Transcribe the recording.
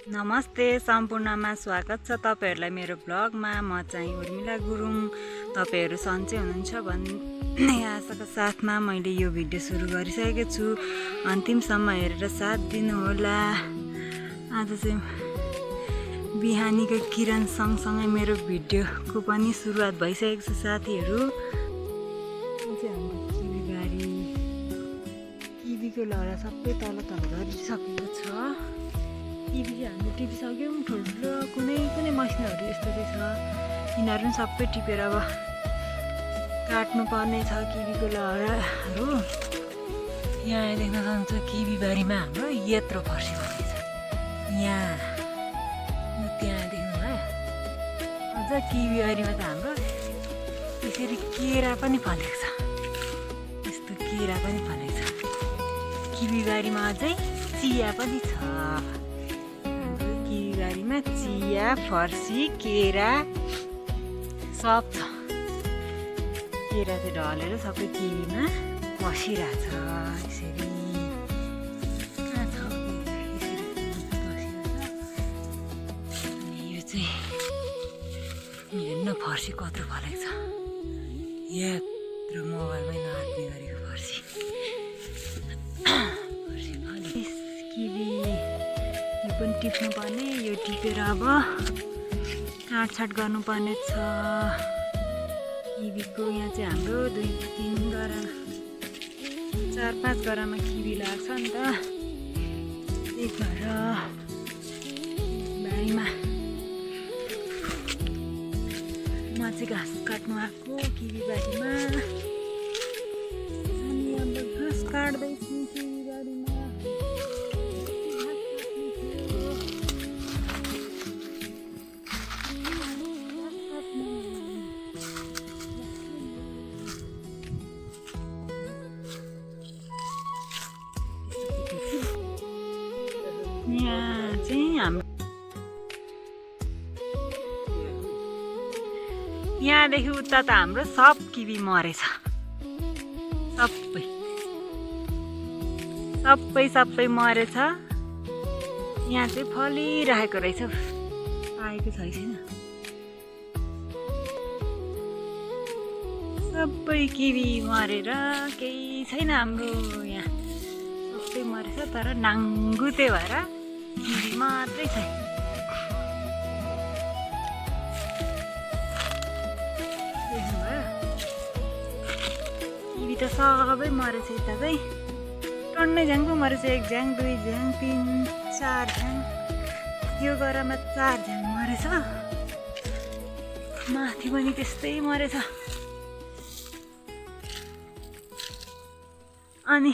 नमस्ते, सम्पूर्णमा स्वागत छ तपाईहरुलाई मेरो ब्लगमा। म चाहिँ उर्मिला गुरुङ। तपाईहरु सन्चै हुनुहुन्छ भन्ने आशाका साथमा मैले यो भिडियो सुरु गरिसकेको छु। अन्तिमसम्म हेरेर साथ दिनु होला। आज चाहिँ बिहानीको किरण सँगसँगै मेरो भिडियोको पनि सुरुवात भइसकेको छ साथीहरु। किवीको लहरा सबै तल झरिसकेको छ। किवी चाहिँ हामीले टिपिसक्यौँ। ठुल्ठुलो कुनै मसिनहरू यस्तो चाहिँ छ, यिनीहरू पनि सबै टिपेर अब काट्नु पर्ने छ किवीको लहराहरू। यहाँ देख्न सक्नुहुन्छ किवी बारीमा हाम्रो यत्रो फर्सी भएको छ। यहाँ त्यहाँ देख्नुभयो। अझ किवी बारीमा त हाम्रो यसरी केरा पनि फलेको छ। यस्तो केरा पनि फलेको छ। किवी बारीमा अझै चिया पनि छ। बारीमा चिया, फर्सी, केरा सब छ। केरा चाहिँ ढलेर सबै किवीमा बसिरहेछ। यसरी कहाँ छ यसरी बसिरहेछ। अनि यो चाहिँ हेर्न फर्सी कत्रो फलेको छ। यत्रो मोबाइलमै नआत्ने गरेको फर्सी। फर्सी फले किवी पनि टिप्नु पर्ने। यो टिपेर अब काटछाट गर्नुपर्ने छ। किवीको यहाँ चाहिँ हाम्रो 2-3 गरा 4-5 गरामा किवी लाग्छ नि त। त्यही भएर बारीमा म चाहिँ घाँस काट्नु आएको किवी बारीमा। अनि अब घाँस काट्दैछु किवी बारीमा। यहाँ चाहिँ हाम्रो यहाँदेखि उता त हाम्रो सब किवी मरेछ। सबै मरेछ। यहाँ चाहिँ फलिरहेको रहेछ। आएको छैन। सबै किवी मरेर केही छैन हाम्रो यहाँ। सबै मरेछ तर नाङ्गुते भएर किवी मात्रै छ। देख्नुभयो किवी त सबै मरेछ। यता चाहिँ टन्नै झ्याङको मरेछ। 1 झ्याङ, 2 झ्याङ, 3, 4 झ्याङ। यो गरामा 4 झ्याङ मरेछ। माथि पनि त्यस्तै मरेछ। अनि